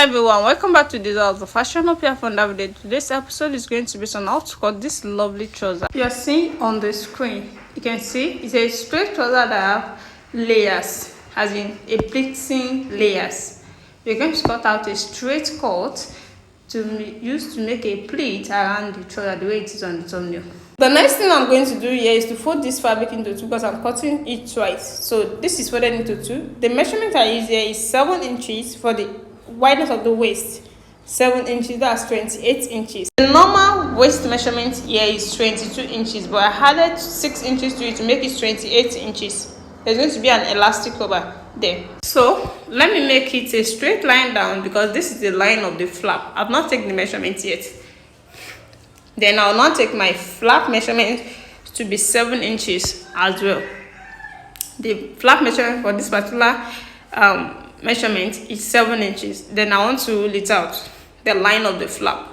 everyone, welcome back to this of the fashion up here from David. Today's episode is going to be on how to cut this lovely trouser you're seeing on the screen. You can see it's a straight trouser that have layers, as in a pleating layers. We're going to cut out a straight cut to use to make a pleat around the trouser the way it is on the thumbnail. The next thing I'm going to do here is to fold this fabric into two because I'm cutting it twice. So this is folded into two. The measurement I use here is 7 inches for the wideness of the waist. 7 inches, that's 28 inches. The normal waist measurement here is 22 inches, but I added 6 inches to it to make it 28 inches. There's going to be an elastic over there. So let me make it a straight line down because this is the line of the flap. I've not taken the measurement yet. Then I'll now take my flap measurement to be 7 inches as well. The flap measurement for this particular measurement is 7 inches. Then I want to rule it out, the line of the flap.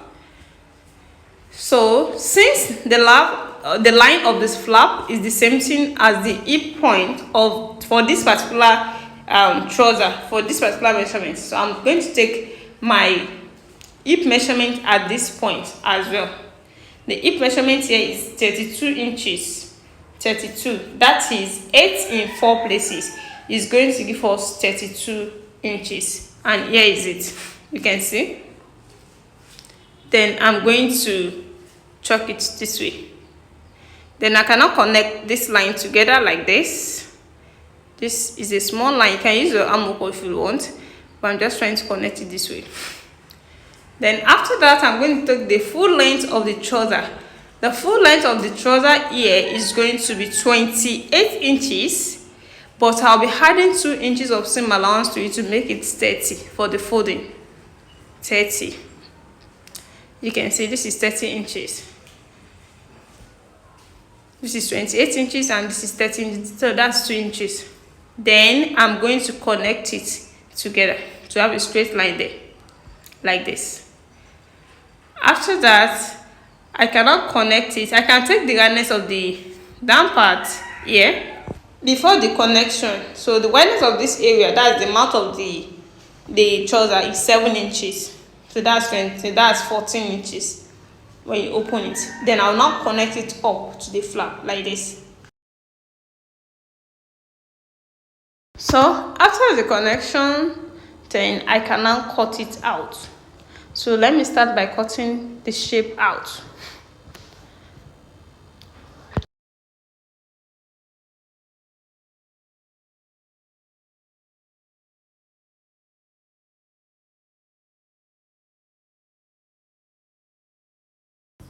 So since the line of this flap is the same thing as the hip point for this particular trouser, for this particular measurement, so I'm going to take my hip measurement at this point as well. The hip measurement here is 32 inches. 32, that is 8 in 4 places, is going to give us 32 inches. And here is it, you can see. Then I'm going to chalk it this way. Then I cannot connect this line together like this. This is a small line. You can use your armhole if you want, but I'm just trying to connect it this way. Then after that, I'm going to take the full length of the trouser. The full length of the trouser here is going to be 28 inches, but I'll be adding 2 inches of seam allowance to it to make it 30 for the folding. 30. You can see this is 30 inches. This is 28 inches and this is 30 inches, so that's 2 inches. Then I'm going to connect it together to have a straight line there, like this. After that, I cannot connect it. I can take the wideness of the down part here before the connection. So the wideness of this area, that's the mouth of the trouser, is 7 inches. So that's 14 inches when you open it. Then I'll now connect it up to the flap like this. So after the connection, then I can now cut it out. So let me start by cutting the shape out.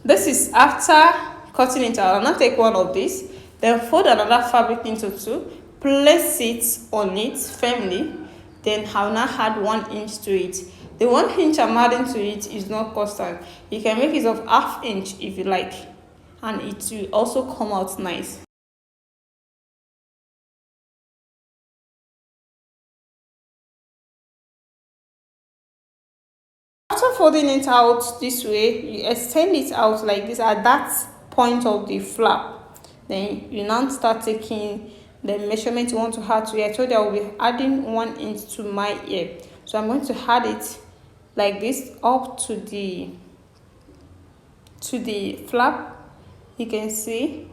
This is after cutting it out. I'll now take one of these, then fold another fabric into two, place it on it firmly, then I'll now add 1 inch to it. The 1 inch I'm adding to it is not constant. You can make it of ½ inch if you like, and it will also come out nice. After folding it out this way, you extend it out like this at that point of the flap. Then you now start taking the measurement you want to add to it. I told you I will be adding 1 inch to my ear. So I'm going to add it like this up to the flap, you can see,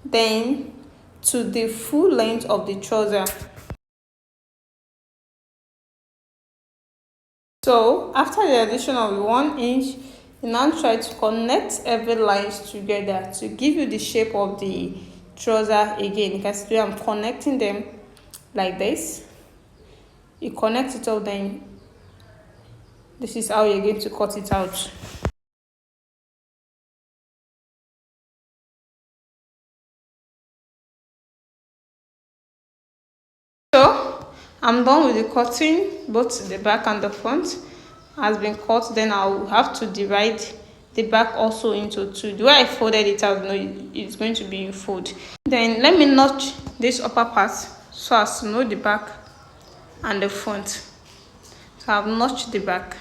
then to the full length of the trouser. So after the addition of the 1 inch, you now try to connect every lines together to give you the shape of the trouser again. You can see I'm connecting them like this. You connect it all, then this is how you're going to cut it out. So I'm done with the cutting. Both the back and the front has been cut. Then I'll have to divide the back also into two. The way I folded it out, it's going to be in fold. Then let me notch this upper part so as to know the back and the front. So I've notched the back.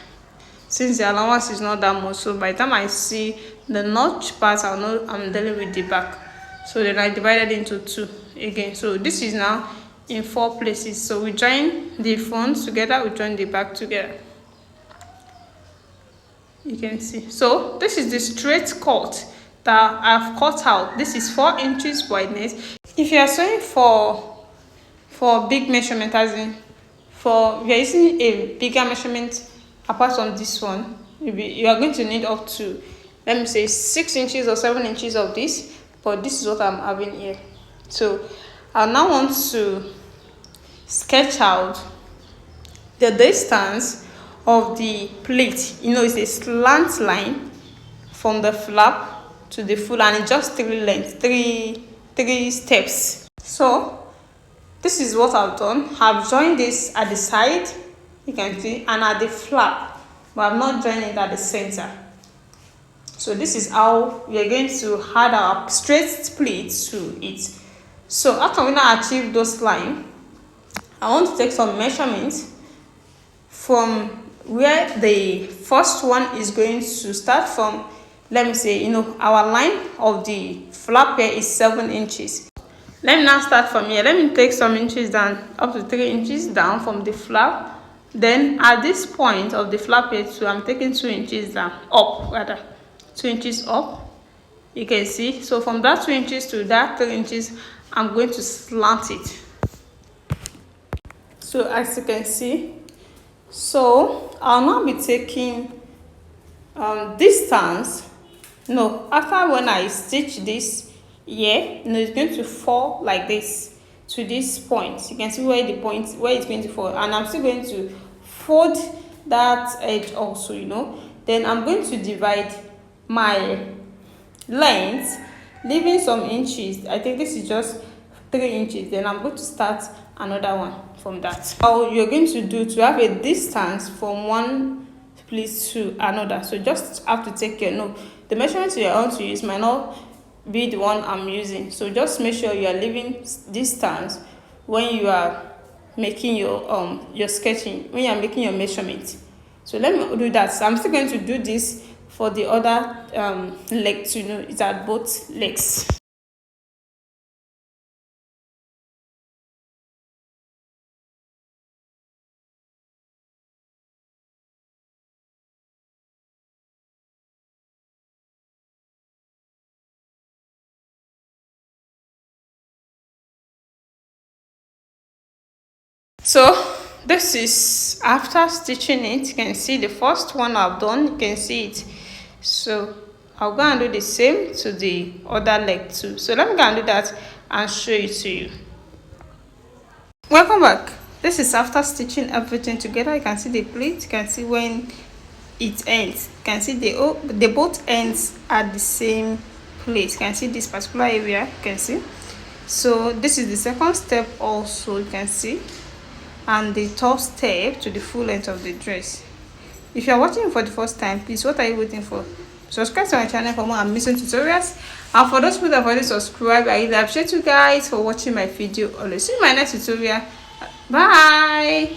Since the allowance is not that much, so by the time I see the notch part, I'll know I'm dealing with the back. So then I divided into two again. So this is now in 4 places. So we join the front together, we join the back together. You can see. So this is the straight cut that I've cut out. This is 4 inches wideness. If you are sewing for big measurement, as in for if you're using a bigger measurement apart from this one, you are going to need up to, let me say, 6 inches or 7 inches of this, but this is what I'm having here. So I now want to sketch out the distance of the pleat. You know, it's a slant line from the flap to the full, and it's just three steps. So this is what I've done. I've joined this at the side, you can see, and at the flap, but I'm not joining it at the center. So this is how we are going to add our straight pleat to it. So after we now achieve those lines, I want to take some measurements from where the first one is going to start from. Let me say, you know, our line of the flap here is 7 inches. Let me now start from here. Let me take some inches down, up to 3 inches down from the flap. Then at this point of the flap here too, I'm taking 2 inches down, up rather, 2 inches up. You can see. So from that 2 inches to that 3 inches, I'm going to slant it. So as you can see, so I'll now be taking distance. No, after when I stitch this here, you know, it's going to fall like this to this point. You can see where the point where it's going to fall, and I'm still going to fold that edge also, you know. Then I'm going to divide my length, leaving some inches. I think this is just 3 inches. Then I'm going to start another one from that. How you're going to do to have a distance from one place to another. So just have to take care. No, the measurements you are going to use might not be the one I'm using. So just make sure you are leaving distance when you are making your sketching, when you are making your measurement. So let me do that. So I'm still going to do this for the other leg too. You know, it's at both legs. So this is after stitching it. You can see the first one I've done, you can see it. So I'll go and do the same to the other leg too. So let me go and do that and show it to you. Welcome back. This is after stitching everything together. You can see the pleat, you can see when it ends. You can see they both ends at the same place. You can see this particular area, you can see. So this is the second step also, you can see, and the third step to the full length of the dress. If you are watching for the first time, please, what are you waiting for? Subscribe to my channel for more amazing tutorials, and for those people that have already subscribed, I really appreciate you guys for watching my video. Always see you in my next tutorial. Bye.